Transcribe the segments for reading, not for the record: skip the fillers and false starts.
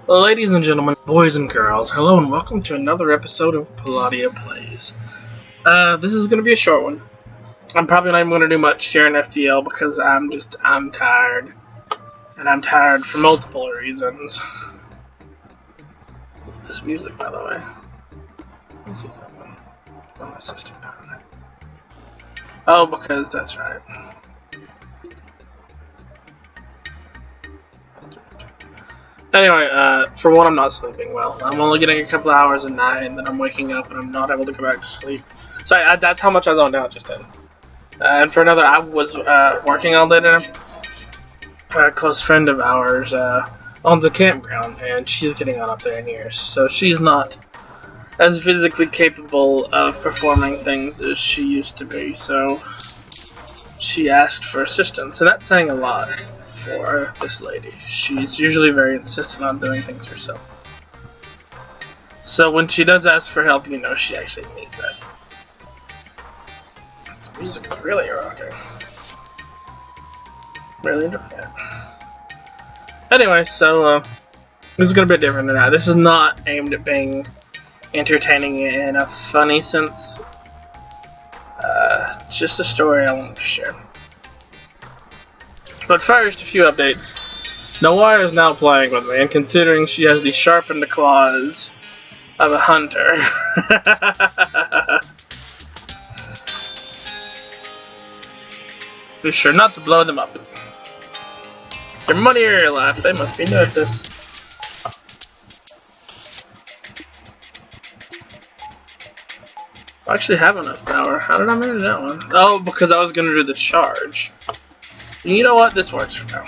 Ladies and gentlemen, boys and girls, hello and welcome to another episode of Palladia Plays. This is going to be a short one. I'm probably not even going to do much here in FTL because I'm tired. And I'm tired for multiple reasons. This music, by the way. Let me see something. On my system. Oh, because that's right. Anyway, for one, I'm not sleeping well. I'm only getting a couple hours a night, and then I'm waking up and I'm not able to go back to sleep. So that's how much I zoned out just then. And for another, I was working all day today. A close friend of ours owns a campground, and she's getting on up there in years. So she's not as physically capable of performing things as she used to be. So she asked for assistance, and that's saying a lot for this lady. She's usually very insistent on doing things herself. So when she does ask for help, you know she actually means it. This music is really rocking. Really enjoying it. Anyway, so this is gonna be different than that. This is not aimed at being entertaining in a funny sense. Just a story I want to share. But first, a few updates. Noir is now playing with me, and considering she has the sharpened claws of a hunter. Be sure not to blow them up. Your money or your life, they must be new at this. I actually have enough power. How did I manage that one? Oh, because I was going to do the charge. You know what? This works for now.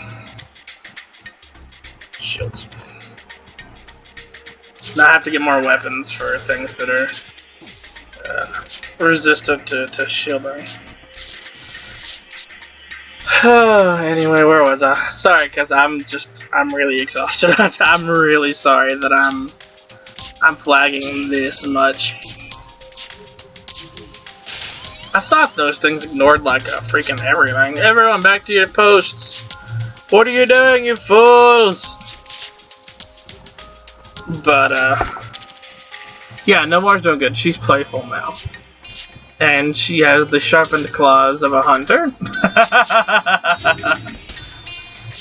Shields. Now I have to get more weapons for things that are resistant to shielding. Anyway, where was I? Sorry, because I'm really exhausted. I'm really sorry that I'm flagging this much. I thought those things ignored like a freaking everything. Everyone back to your posts. What are you doing, you fools? But, yeah, Novar's doing good. She's playful now. And she has the sharpened claws of a hunter.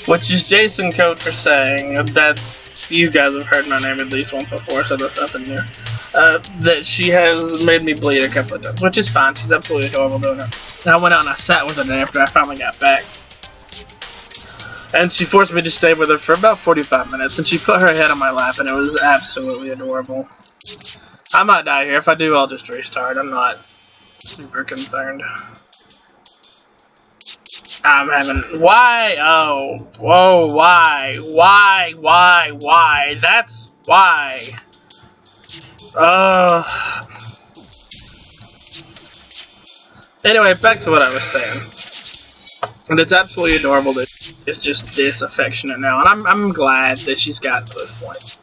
Which is Jason code for saying you guys have heard my name at least once before, so that's nothing new. That she has made me bleed a couple of times, which is fine. She's absolutely adorable doing it. I went out and I sat with her after I finally got back. And she forced me to stay with her for about 45 minutes, and she put her head on my lap, and it was absolutely adorable. I might die here. If I do, I'll just restart. I'm not super concerned. I'm having... Why? Oh. Whoa, why? Why? That's why. Anyway, back to what I was saying. And it's absolutely adorable that it's just this affectionate now, and I'm glad that she's gotten to this point.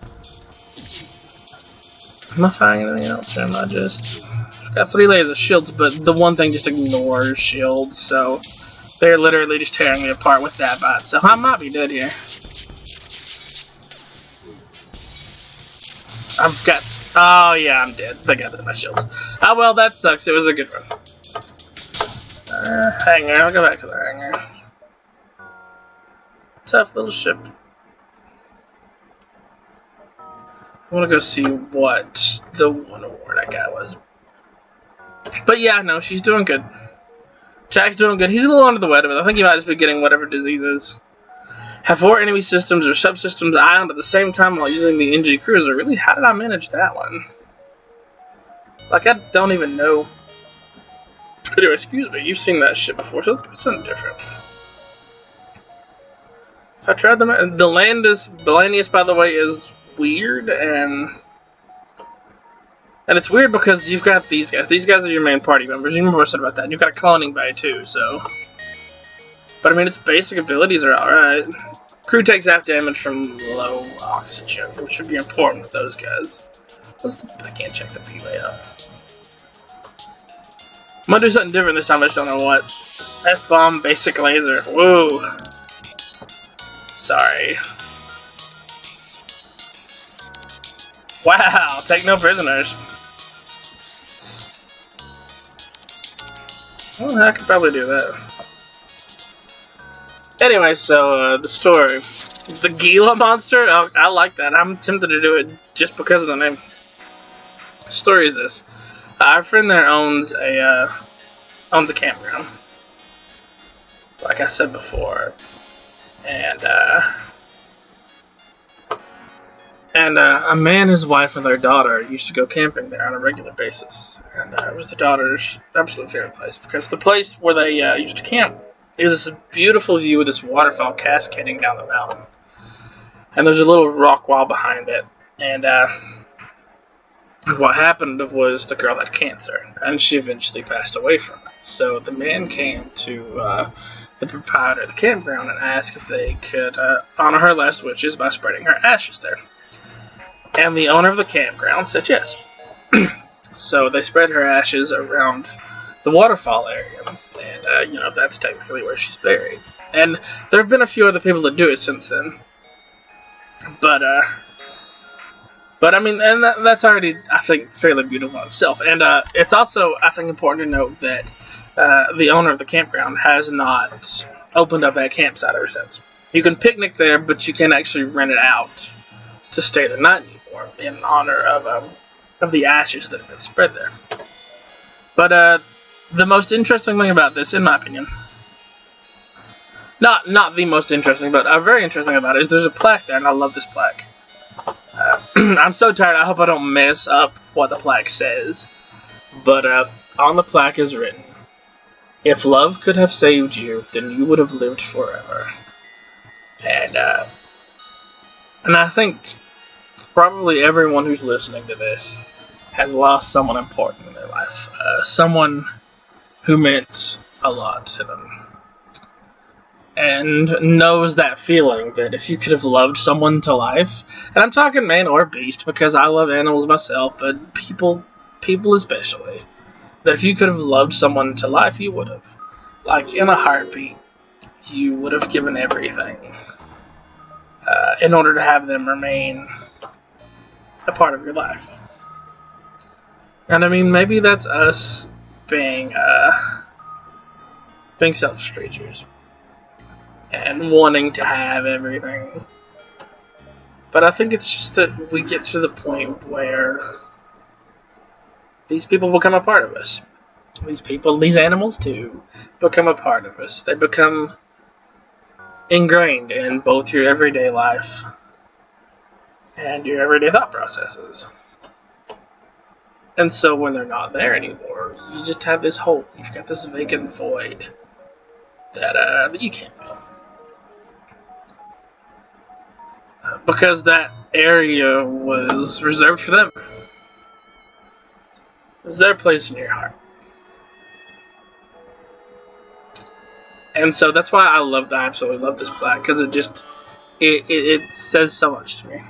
Am I firing anything else, or am I just... I've got 3 layers of shields, but the one thing just ignores shields, so they're literally just tearing me apart with that by itself. I might be dead here. I've got... Oh, yeah, I'm dead. I got my shields. Oh, well, that sucks. It was a good run. Hangar. I'll go back to the hangar. Tough little ship. I want to go see what the one award I got was. But yeah, no, she's doing good. Jack's doing good. He's a little under the weather, but I think he might just be getting whatever disease is. Have 4 enemy systems or subsystems island at the same time while using the NG Cruiser. Really? How did I manage that one? Like, I don't even know. Anyway, excuse me, you've seen that shit before, so let's do something different. If I tried them, the Landis, by the way, is weird, and it's weird because you've got these guys. These guys are your main party members. You remember I said about that. And you've got a cloning bay too, so. But I mean, its basic abilities are alright. Crew takes half damage from low oxygen, which would be important with those guys. I can't check the P-Way out. I'm gonna do something different this time, I just don't know what. F-bomb, basic laser. Woo! Sorry. Wow, take no prisoners. Well, I could probably do that. Anyway, so the story. The Gila monster? Oh, I like that. I'm tempted to do it just because of the name. The story is this. Our friend there owns a campground. Like I said before. And a man, his wife, and their daughter used to go camping there on a regular basis. And it was the daughter's absolute favorite place because the place where they used to camp, it was this beautiful view of this waterfall cascading down the mountain. And there's a little rock wall behind it. And what happened was the girl had cancer, and she eventually passed away from it. So the man came to the proprietor of the campground and asked if they could honor her last wishes by spreading her ashes there. And the owner of the campground said yes. So they spread her ashes around the waterfall area, and that's technically where she's buried. And there have been a few other people that do it since then. But I mean, and that's already, I think, fairly beautiful in itself. And it's also, I think, important to note that the owner of the campground has not opened up that campsite ever since. You can picnic there, but you can't actually rent it out to stay the night anymore in honor of the ashes that have been spread there. But the most interesting thing about this, in my opinion, not the most interesting, but very interesting about it, is there's a plaque there, and I love this plaque. I'm so tired, I hope I don't mess up what the plaque says. But on the plaque is written, "If love could have saved you, then you would have lived forever." And I think probably everyone who's listening to this has lost someone important in their life. Someone who meant a lot to them. And knows that feeling that if you could have loved someone to life, and I'm talking man or beast because I love animals myself, but people especially, that if you could have loved someone to life, you would have. Like in a heartbeat, you would have given everything in order to have them remain a part of your life. And I mean, maybe that's us being selfish creatures and wanting to have everything. But I think it's just that we get to the point where these people become a part of us. These animals too, become a part of us. They become ingrained in both your everyday life and your everyday thought processes. And so when they're not there anymore, you just have this hole. You've got this vacant void that you can't fill. Because that area was reserved for them. It was their place in your heart. And so that's why I absolutely love this plaque, because it says so much to me.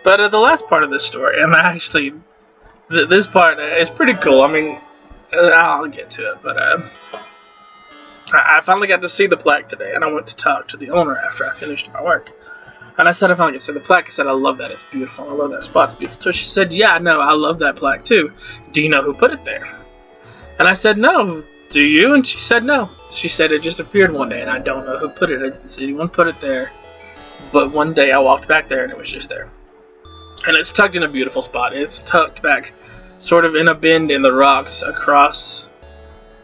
But the last part of this story, and actually, this part is pretty cool. I mean, I'll get to it, but I finally got to see the plaque today, and I went to talk to the owner after I finished my work. And I said, I finally got to see the plaque. I said, I love that. It's beautiful. I love that spot. It's beautiful. So she said, yeah, no, I love that plaque too. Do you know who put it there? And I said, no. Do you? And she said, no. She said, it just appeared one day, and I don't know who put it. I didn't see anyone put it there. But one day I walked back there, and it was just there. And it's tucked in a beautiful spot. It's tucked back sort of in a bend in the rocks across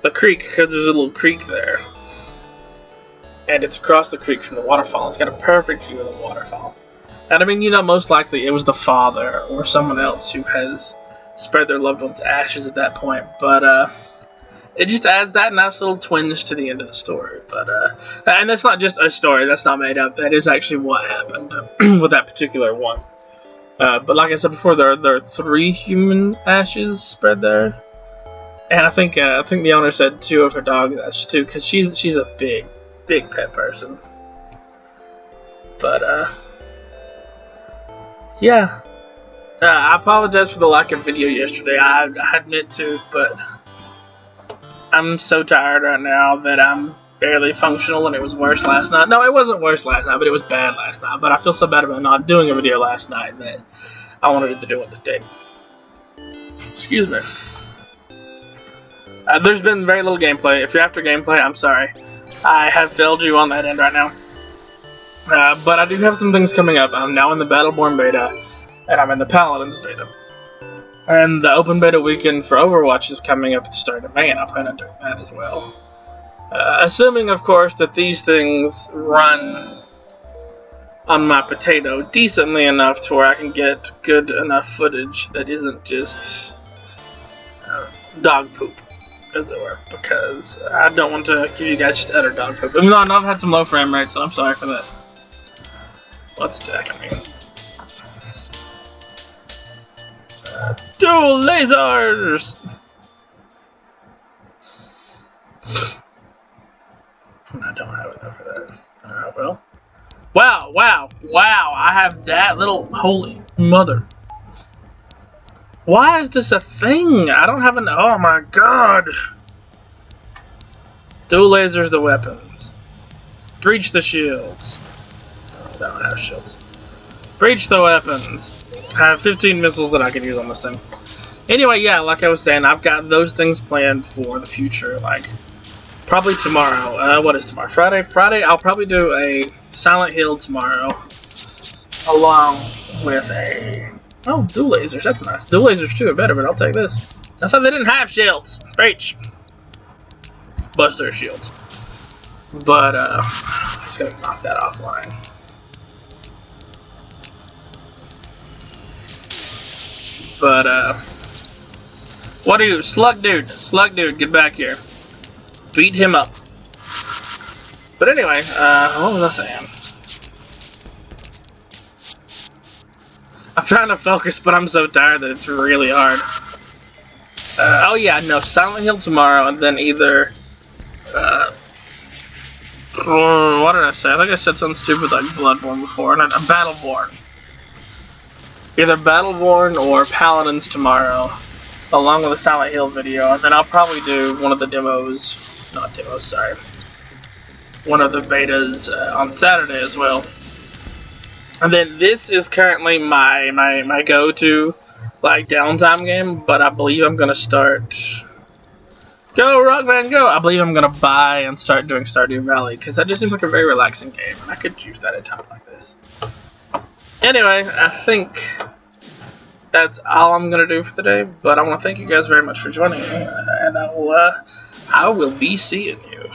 the creek, because there's a little creek there. And it's across the creek from the waterfall. It's got a perfect view of the waterfall. And I mean, most likely it was the father or someone else who has spread their loved one's ashes at that point. But it just adds that nice little twinge to the end of the story. But and that's not just a story. That's not made up. That is actually what happened with that particular one. But like I said before, there are 3 human ashes spread there. And I think the owner said 2 of her dog's ashes too, because she's a big pet person. But yeah. I apologize for the lack of video yesterday. I had meant to, but I'm so tired right now that I'm barely functional, and it was worse last night. No, it wasn't worse last night, but it was bad last night. But I feel so bad about not doing a video last night that I wanted to do with the date. Excuse me. There's been very little gameplay. If you're after gameplay, I'm sorry. I have failed you on that end right now. But I do have some things coming up. I'm now in the Battleborn beta, and I'm in the Paladins beta. And the open beta weekend for Overwatch is coming up at the start of May, and I plan on doing that as well. Assuming, of course, that these things run on my potato decently enough to where I can get good enough footage that isn't just dog poop, as it were, because I don't want to give you guys just utter dog poop. Even though I know I've had some low frame rates, so I'm sorry for that. What's attacking me? Dual lasers! I don't have enough for that. Alright, well. Wow, I have that little, holy mother. Why is this a thing? I don't have an, oh my god. Dual lasers the weapons. Breach the shields. Oh, I don't have shields. Breach the weapons. I have 15 missiles that I can use on this thing. Anyway, yeah, like I was saying, I've got those things planned for the future, like, probably tomorrow. What is tomorrow? Friday? Friday, I'll probably do a Silent Hill tomorrow, along with a, oh, dual lasers, that's nice. Dual lasers too are better, but I'll take this. I thought they didn't have shields. Breach. Bust their shields. But, I'm just gonna knock that offline. But, what are you? Slug dude, get back here. Beat him up. But anyway, what was I saying? I'm trying to focus, but I'm so tired that it's really hard. Oh yeah, no, Silent Hill tomorrow, and then either, what did I say? I think I said something stupid like Bloodborne before, and a Battleborn. Either Battleborn or Paladins tomorrow, along with a Silent Hill video, and then I'll probably do one of the demos, not demos, sorry, one of the betas on Saturday as well. And then this is currently my go-to, like, downtime game, but I believe I'm gonna start, go Rockman, go! I believe I'm gonna buy and start doing Stardew Valley, because that just seems like a very relaxing game, and I could use that at times like this. Anyway, I think that's all I'm gonna do for today, but I want to thank you guys very much for joining me, and I will be seeing you.